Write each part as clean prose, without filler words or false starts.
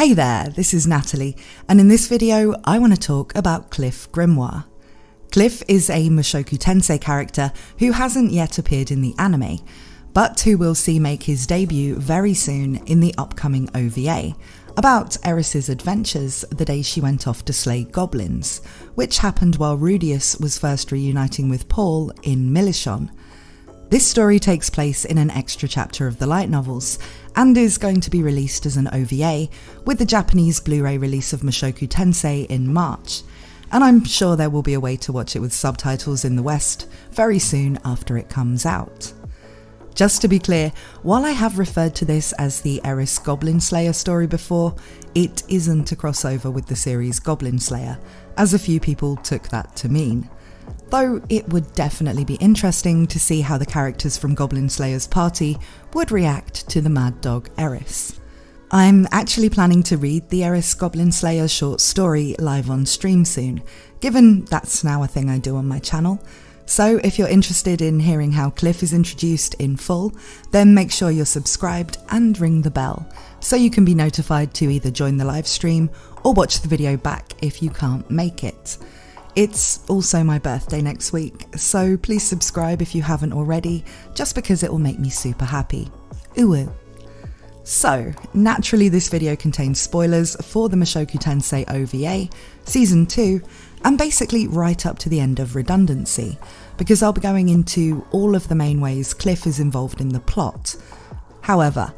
Hey there, this is Natalie, and in this video I want to talk about Cliff Grimoire. Cliff is a Mushoku Tensei character who hasn't yet appeared in the anime, but who we'll see make his debut very soon in the upcoming OVA, about Eris's adventures the day she went off to slay goblins, which happened while Rudeus was first reuniting with Paul in Milichon. This story takes place in an extra chapter of the light novels, and is going to be released as an OVA, with the Japanese Blu-ray release of Mushoku Tensei in March, and I'm sure there will be a way to watch it with subtitles in the West very soon after it comes out. Just to be clear, while I have referred to this as the Eris Goblin Slayer story before, it isn't a crossover with the series Goblin Slayer, as a few people took that to mean. Though it would definitely be interesting to see how the characters from Goblin Slayer's party would react to the mad dog Eris. I'm actually planning to read the Eris Goblin Slayer short story live on stream soon, given that's now a thing I do on my channel. So if you're interested in hearing how Cliff is introduced in full, then make sure you're subscribed and ring the bell, so you can be notified to either join the live stream or watch the video back if you can't make it. It's also my birthday next week, so please subscribe if you haven't already, just because it will make me super happy. Ooh. So, naturally this video contains spoilers for the Mushoku Tensei OVA, Season 2, and basically right up to the end of Redundancy, because I'll be going into all of the main ways Cliff is involved in the plot. However,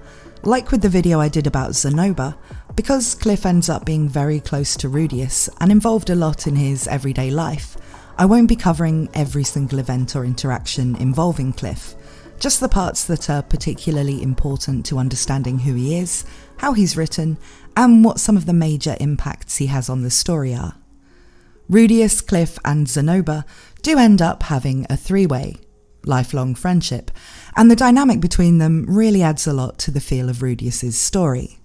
like with the video I did about Zenoba, because Cliff ends up being very close to Rudeus and involved a lot in his everyday life, I won't be covering every single event or interaction involving Cliff, just the parts that are particularly important to understanding who he is, how he's written, and what some of the major impacts he has on the story are. Rudeus, Cliff and Zenoba do end up having a three-way, lifelong friendship, and the dynamic between them really adds a lot to the feel of Rudeus's story.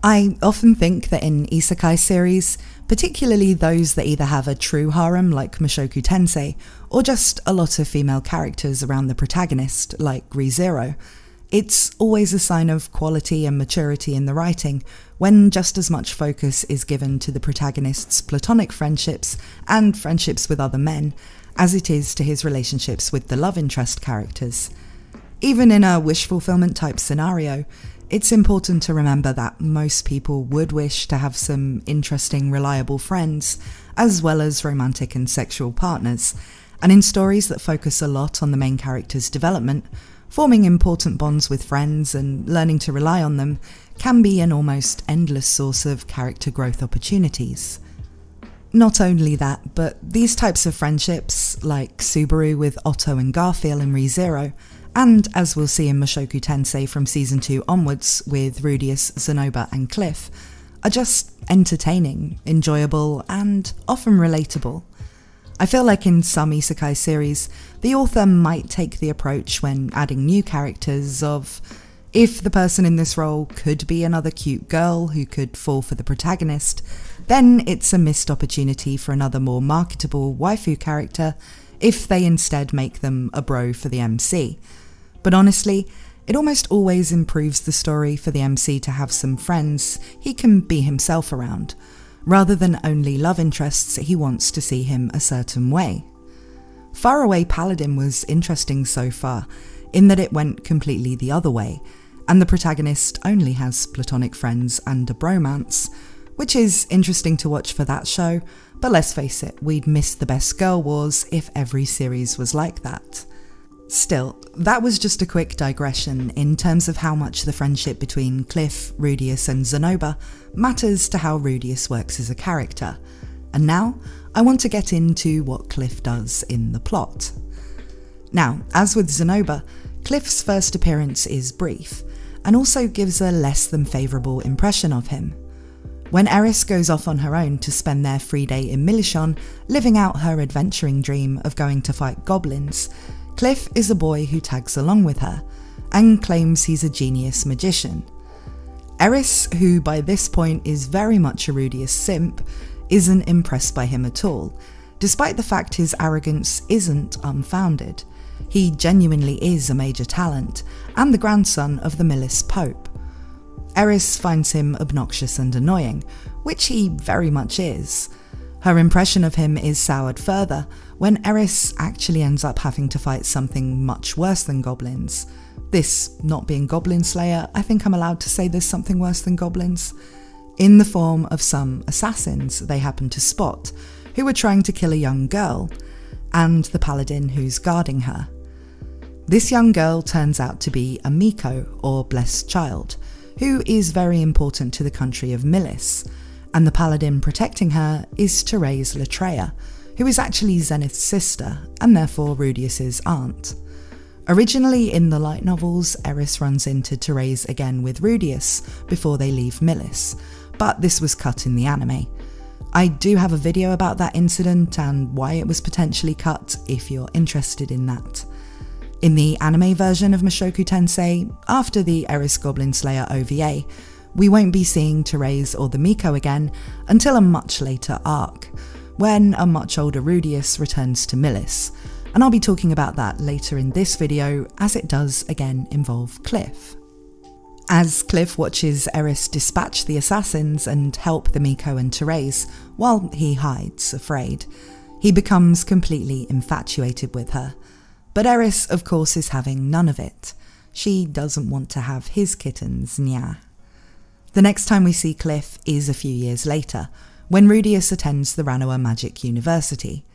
I often think that in isekai series, particularly those that either have a true harem like Mushoku Tensei, or just a lot of female characters around the protagonist like Re:Zero, it's always a sign of quality and maturity in the writing when just as much focus is given to the protagonist's platonic friendships and friendships with other men as it is to his relationships with the love interest characters. Even in a wish fulfillment type scenario, it's important to remember that most people would wish to have some interesting, reliable friends, as well as romantic and sexual partners, and in stories that focus a lot on the main character's development, forming important bonds with friends and learning to rely on them can be an almost endless source of character growth opportunities. Not only that, but these types of friendships, like Subaru with Otto and Garfield in Re:Zero, and as we'll see in Mushoku Tensei from Season 2 onwards with Rudeus, Zenoba and Cliff, are just entertaining, enjoyable and often relatable. I feel like in some isekai series, the author might take the approach when adding new characters of, if the person in this role could be another cute girl who could fall for the protagonist, then it's a missed opportunity for another more marketable waifu character if they instead make them a bro for the MC. But honestly, it almost always improves the story for the MC to have some friends he can be himself around, rather than only love interests he wants to see him a certain way. Faraway Paladin was interesting so far, in that it went completely the other way, and the protagonist only has platonic friends and a bromance, which is interesting to watch for that show, but let's face it, we'd miss the best girl wars if every series was like that. Still, that was just a quick digression in terms of how much the friendship between Cliff, Rudeus and Zenoba matters to how Rudeus works as a character. And now, I want to get into what Cliff does in the plot. Now, as with Zenoba, Cliff's first appearance is brief, and also gives a less than favourable impression of him. When Eris goes off on her own to spend their free day in Milichon, living out her adventuring dream of going to fight goblins, Cliff is a boy who tags along with her, and claims he's a genius magician. Eris, who by this point is very much a Rudeus simp, isn't impressed by him at all, despite the fact his arrogance isn't unfounded. He genuinely is a major talent, and the grandson of the Milis Pope. Eris finds him obnoxious and annoying, which he very much is. Her impression of him is soured further when Eris actually ends up having to fight something much worse than goblins. This not being Goblin Slayer, I think I'm allowed to say there's something worse than goblins. In the form of some assassins they happen to spot, who are trying to kill a young girl, and the paladin who's guarding her. This young girl turns out to be a Miko, or Blessed Child, who is very important to the country of Milis, and the paladin protecting her is Therese Latreia, who is actually Zenith's sister, and therefore Rudius's aunt. Originally in the light novels, Eris runs into Therese again with Rudius before they leave Milis, but this was cut in the anime. I do have a video about that incident and why it was potentially cut if you're interested in that. In the anime version of Mushoku Tensei, after the Eris Goblin Slayer OVA, we won't be seeing Therese or the Miko again until a much later arc, when a much older Rudius returns to Milis, and I'll be talking about that later in this video, as it does again involve Cliff. As Cliff watches Eris dispatch the assassins and help the Miko and Therese, while he hides, afraid, he becomes completely infatuated with her. But Eris, of course, is having none of it. She doesn't want to have his kittens, nya. The next time we see Cliff is a few years later, when Rudius attends the Ranoa Magic University.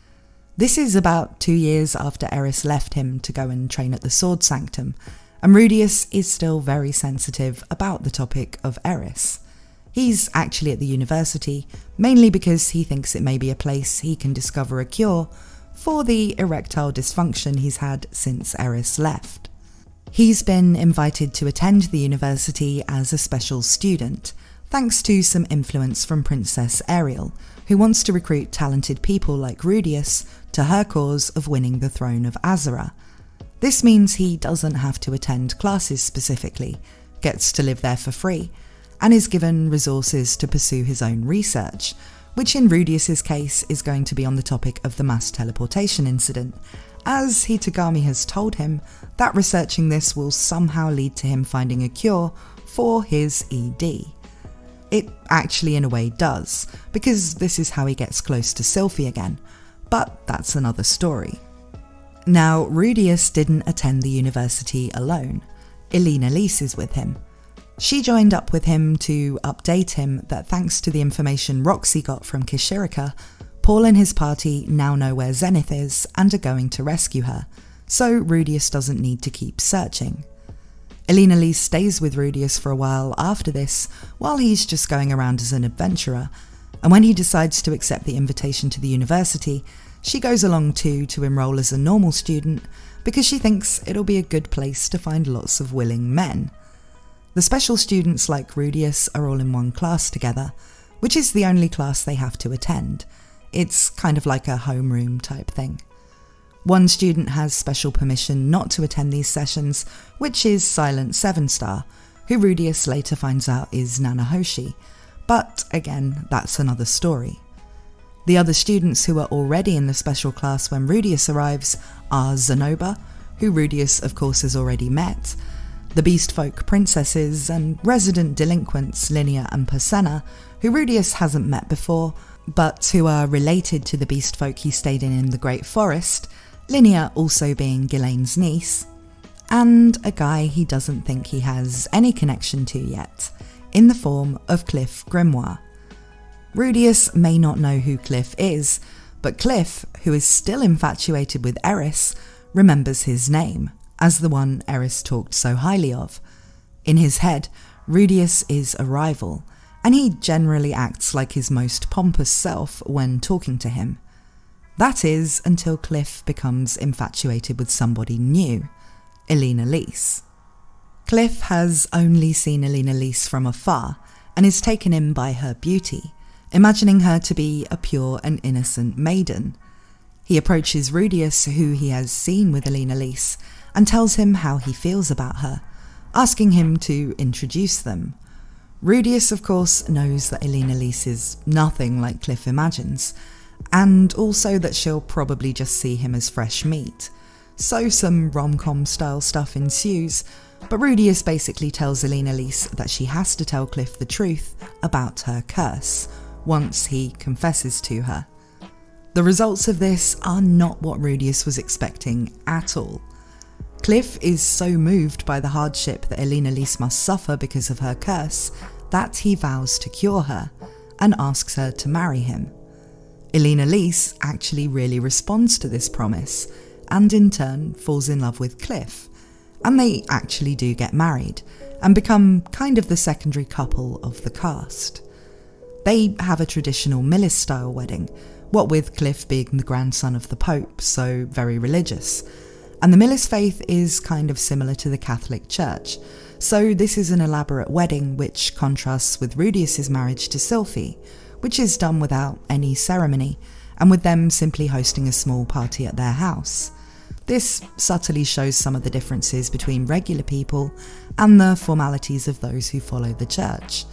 This is about 2 years after Eris left him to go and train at the Sword Sanctum, and Rudius is still very sensitive about the topic of Eris. He's actually at the university, mainly because he thinks it may be a place he can discover a cure for the erectile dysfunction he's had since Eris left. He's been invited to attend the university as a special student, thanks to some influence from Princess Ariel, who wants to recruit talented people like Rudius to her cause of winning the throne of Azura. This means he doesn't have to attend classes specifically, gets to live there for free, and is given resources to pursue his own research, which in Rudius's case is going to be on the topic of the mass teleportation incident, as Hitagami has told him that researching this will somehow lead to him finding a cure for his ED. It actually in a way does, because this is how he gets close to Sylphie again, but that's another story. Now, Rudius didn't attend the university alone. Elena Lys is with him. She joined up with him to update him that thanks to the information Roxy got from Kishirika, Paul and his party now know where Zenith is and are going to rescue her, so Rudius doesn't need to keep searching. Elena Lys stays with Rudius for a while after this, while he's just going around as an adventurer, and when he decides to accept the invitation to the university, she goes along too to enroll as a normal student because she thinks it'll be a good place to find lots of willing men. The special students like Rudius are all in one class together, which is the only class they have to attend. It's kind of like a homeroom type thing. One student has special permission not to attend these sessions, which is Silent 7-Star, who Rudius later finds out is Nanahoshi, but again, that's another story. The other students who are already in the special class when Rudius arrives are Zenoba, who Rudius of course has already met, the Beast Folk princesses, and resident delinquents Linnea and Persena, who Rudius hasn't met before, but who are related to the Beast Folk he stayed in the Great Forest, Linnea also being Ghislaine's niece, and a guy he doesn't think he has any connection to yet, in the form of Cliff Grimoire. Rudius may not know who Cliff is, but Cliff, who is still infatuated with Eris, remembers his name as the one Eris talked so highly of. In his head, Rudius is a rival, and he generally acts like his most pompous self when talking to him. That is until Cliff becomes infatuated with somebody new, Elena Lys. Cliff has only seen Elena Lys from afar and is taken in by her beauty, imagining her to be a pure and innocent maiden. He approaches Rudius, who he has seen with Elena Lys, and tells him how he feels about her, asking him to introduce them. Rudius, of course, knows that Elena Lys is nothing like Cliff imagines, and also that she'll probably just see him as fresh meat. So some rom-com style stuff ensues, but Rudius basically tells Elena Lise that she has to tell Cliff the truth about her curse, once he confesses to her. The results of this are not what Rudius was expecting at all. Cliff is so moved by the hardship that Elena Lise must suffer because of her curse that he vows to cure her and asks her to marry him. Elena Lise actually really responds to this promise and in turn falls in love with Cliff, and they actually do get married and become kind of the secondary couple of the cast. They have a traditional Millis-style wedding, what with Cliff being the grandson of the Pope, so very religious. And the Millis faith is kind of similar to the Catholic Church, so this is an elaborate wedding which contrasts with Rudius's marriage to Sylphie, which is done without any ceremony, and with them simply hosting a small party at their house. This subtly shows some of the differences between regular people and the formalities of those who follow the church,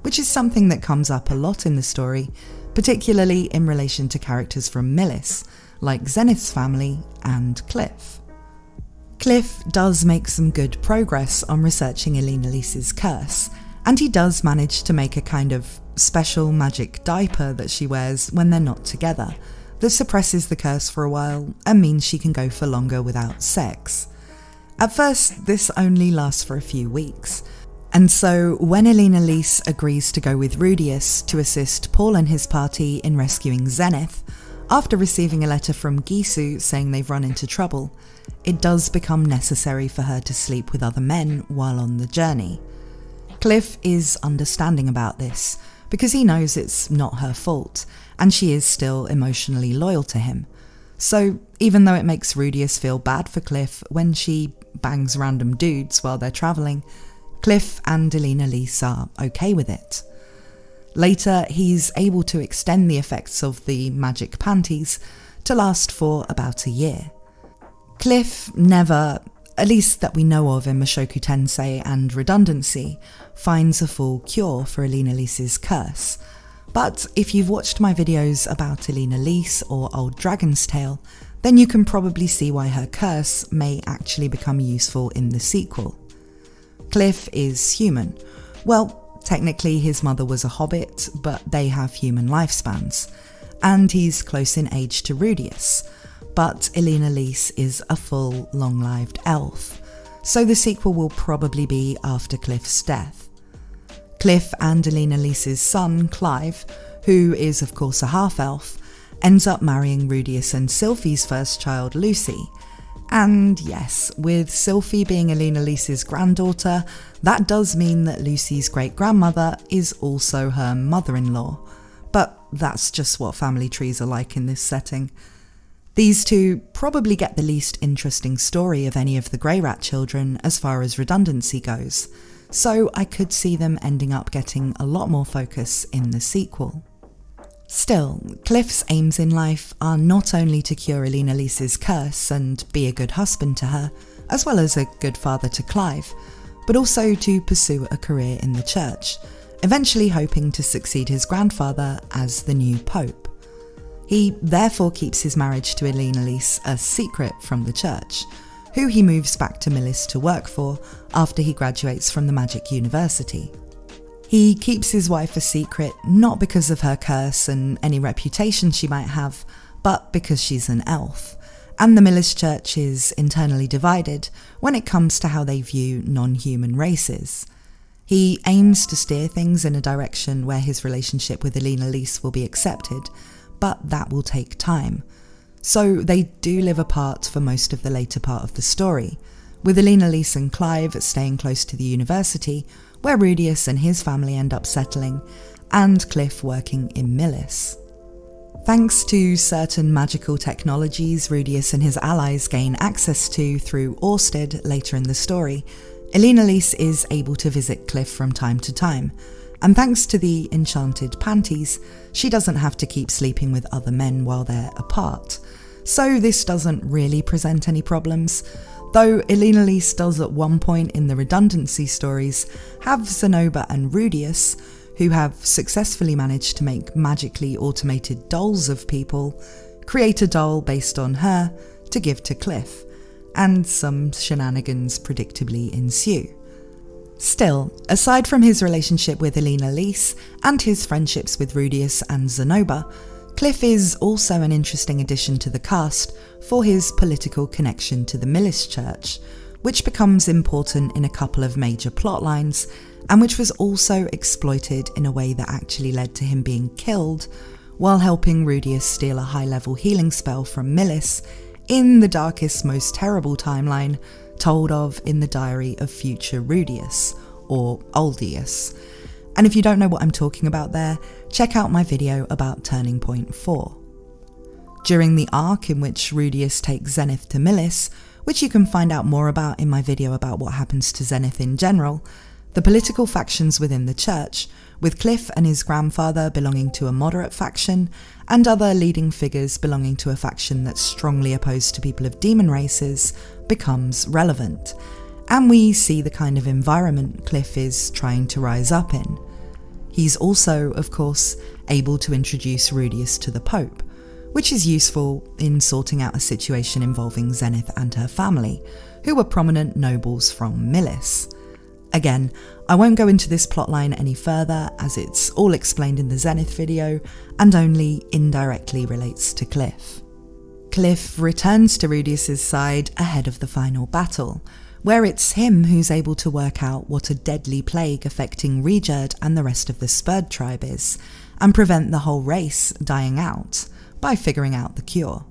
which is something that comes up a lot in the story, particularly in relation to characters from Millis, like Zenith's family and Cliff. Cliff does make some good progress on researching Elena Lise's curse, and he does manage to make a kind of special magic diaper that she wears when they're not together, that suppresses the curse for a while and means she can go for longer without sex. At first, this only lasts for a few weeks, and so when Elena Lise agrees to go with Rudius to assist Paul and his party in rescuing Zenith, after receiving a letter from Gisu saying they've run into trouble, it does become necessary for her to sleep with other men while on the journey. Cliff is understanding about this, because he knows it's not her fault, and she is still emotionally loyal to him. So even though it makes Rudius feel bad for Cliff when she bangs random dudes while they're travelling, Cliff and Elena Lise are okay with it. Later, he's able to extend the effects of the magic panties to last for about a year. Cliff never, at least that we know of in Mushoku Tensei and Redundancy, finds a full cure for Elena Lise's curse. But if you've watched my videos about Elena Lise or Old Dragon's Tale, then you can probably see why her curse may actually become useful in the sequel. Cliff is human. Well, technically his mother was a hobbit, but they have human lifespans, and he's close in age to Rudius. But Elena Lise is a full, long-lived elf, so the sequel will probably be after Cliff's death. Cliff and Elena Lise's son, Clive, who is of course a half-elf, ends up marrying Rudius and Sylphie's first child, Lucy. And yes, with Sylphie being Elena Lise's granddaughter, that does mean that Lucy's great-grandmother is also her mother-in-law. But that's just what family trees are like in this setting. These two probably get the least interesting story of any of the Greyrat children as far as Redundancy goes, so I could see them ending up getting a lot more focus in the sequel. Still, Cliff's aims in life are not only to cure Elena Lise's curse and be a good husband to her, as well as a good father to Clive, but also to pursue a career in the church, eventually hoping to succeed his grandfather as the new pope. He therefore keeps his marriage to Elena Lise a secret from the church, who he moves back to Millis to work for after he graduates from the Magic University. He keeps his wife a secret not because of her curse and any reputation she might have, but because she's an elf, and the Millis Church is internally divided when it comes to how they view non-human races. He aims to steer things in a direction where his relationship with Elena Lise will be accepted, but that will take time. So they do live apart for most of the later part of the story, with Elena Lise and Clive staying close to the university, where Rudius and his family end up settling, and Cliff working in Millis. Thanks to certain magical technologies Rudius and his allies gain access to through Orsted later in the story, Elena Lise is able to visit Cliff from time to time, and thanks to the enchanted panties, she doesn't have to keep sleeping with other men while they're apart. So this doesn't really present any problems, though Elena Lise does at one point in the Redundancy stories have Zenoba and Rudius, who have successfully managed to make magically automated dolls of people, create a doll based on her to give to Cliff, and some shenanigans predictably ensue. Still, aside from his relationship with Elena Lise and his friendships with Rudius and Zenoba, Cliff is also an interesting addition to the cast for his political connection to the Millis Church, which becomes important in a couple of major plotlines, and which was also exploited in a way that actually led to him being killed while helping Rudius steal a high-level healing spell from Millis in the darkest, most terrible timeline told of in the diary of future Rudius, or Oldius. And if you don't know what I'm talking about there, check out my video about Turning Point 4. During the arc in which Rudius takes Zenith to Millis, which you can find out more about in my video about what happens to Zenith in general, the political factions within the church, with Cliff and his grandfather belonging to a moderate faction, and other leading figures belonging to a faction that's strongly opposed to people of demon races, becomes relevant. And we see the kind of environment Cliff is trying to rise up in. He's also, of course, able to introduce Rudius to the Pope, which is useful in sorting out a situation involving Zenith and her family, who were prominent nobles from Millis. Again, I won't go into this plotline any further as it's all explained in the Zenith video and only indirectly relates to Cliff. Cliff returns to Rudius's side ahead of the final battle, where it's him who's able to work out what a deadly plague affecting Rigurd and the rest of the Spurd tribe is, and prevent the whole race dying out by figuring out the cure.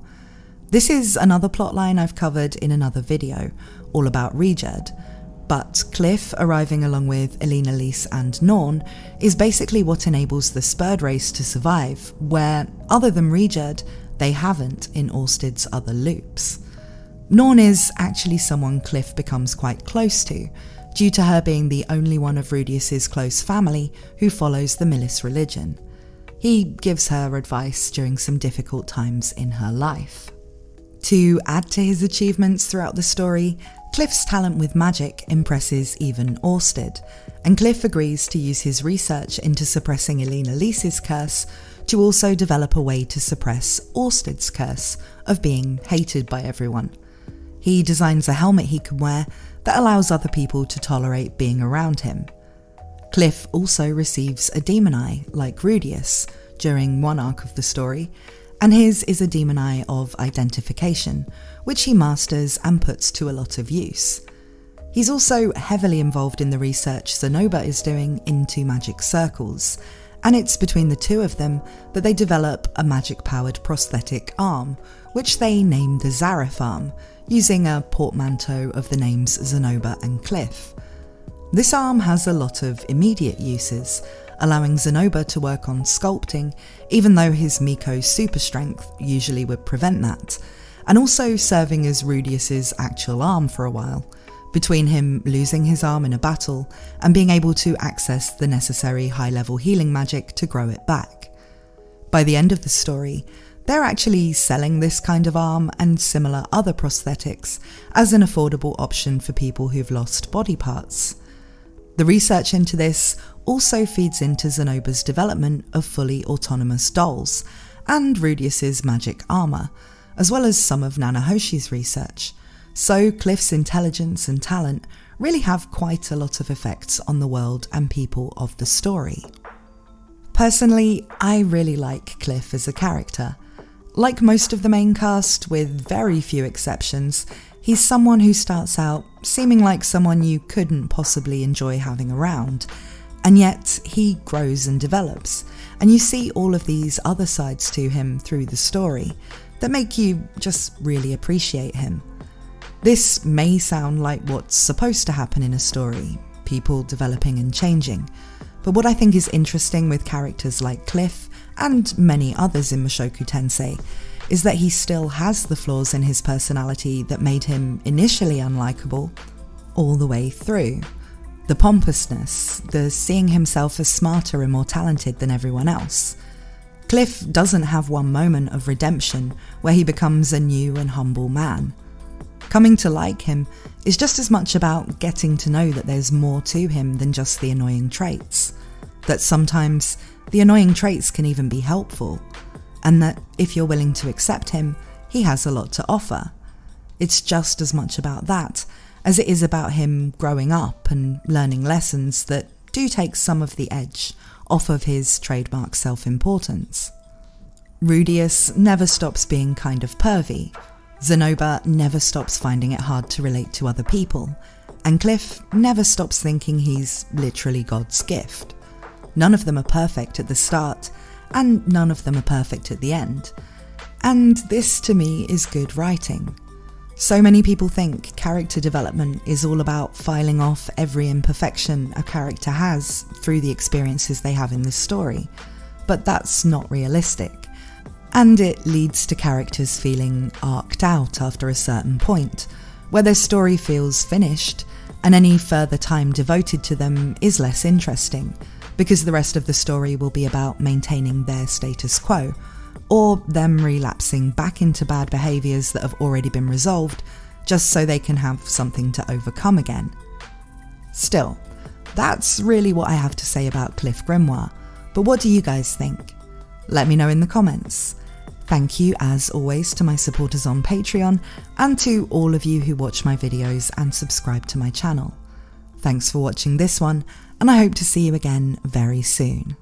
This is another plotline I've covered in another video, all about Rigurd, but Cliff arriving along with Elena Lise and Norn is basically what enables the Spurd race to survive, where, other than Rigurd, they haven't in Orsted's other loops. Norn is actually someone Cliff becomes quite close to, due to her being the only one of Rudius's close family who follows the Millis religion. He gives her advice during some difficult times in her life. To add to his achievements throughout the story, Cliff's talent with magic impresses even Orsted, and Cliff agrees to use his research into suppressing Elena Lise's curse to also develop a way to suppress Orsted's curse of being hated by everyone. He designs a helmet he can wear that allows other people to tolerate being around him. Cliff also receives a demon eye, like Rudius, during one arc of the story, and his is a demon eye of identification, which he masters and puts to a lot of use. He's also heavily involved in the research Zenoba is doing into magic circles, and it's between the two of them that they develop a magic-powered prosthetic arm, which they name the Zareth arm, using a portmanteau of the names Zenoba and Cliff. This arm has a lot of immediate uses, allowing Zenoba to work on sculpting, even though his Miko super strength usually would prevent that, and also serving as Rudius's actual arm for a while, between him losing his arm in a battle and being able to access the necessary high-level healing magic to grow it back. By the end of the story, they're actually selling this kind of arm and similar other prosthetics as an affordable option for people who've lost body parts. The research into this also feeds into Zenoba's development of fully autonomous dolls and Rudius's magic armour, as well as some of Nanohoshi's research, so Cliff's intelligence and talent really have quite a lot of effects on the world and people of the story. Personally, I really like Cliff as a character. Like most of the main cast, with very few exceptions, he's someone who starts out seeming like someone you couldn't possibly enjoy having around, and yet he grows and develops, and you see all of these other sides to him through the story that make you just really appreciate him. This may sound like what's supposed to happen in a story, people developing and changing, but what I think is interesting with characters like Cliff and many others in Mushoku Tensei is that he still has the flaws in his personality that made him initially unlikable all the way through. The pompousness, the seeing himself as smarter and more talented than everyone else. Cliff doesn't have one moment of redemption where he becomes a new and humble man. Coming to like him is just as much about getting to know that there's more to him than just the annoying traits. That sometimes the annoying traits can even be helpful, and that if you're willing to accept him, he has a lot to offer. It's just as much about that as it is about him growing up and learning lessons that do take some of the edge off of his trademark self-importance. Rudius never stops being kind of pervy, Zinnober never stops finding it hard to relate to other people, and Cliff never stops thinking he's literally God's gift. None of them are perfect at the start, and none of them are perfect at the end. And this, to me, is good writing. So many people think character development is all about filing off every imperfection a character has through the experiences they have in the story, but that's not realistic. And it leads to characters feeling arced out after a certain point, where their story feels finished, and any further time devoted to them is less interesting, because the rest of the story will be about maintaining their status quo, or them relapsing back into bad behaviours that have already been resolved, just so they can have something to overcome again. Still, that's really what I have to say about Cliff Grimoire, but what do you guys think? Let me know in the comments. Thank you as always to my supporters on Patreon, and to all of you who watch my videos and subscribe to my channel. Thanks for watching this one, and I hope to see you again very soon.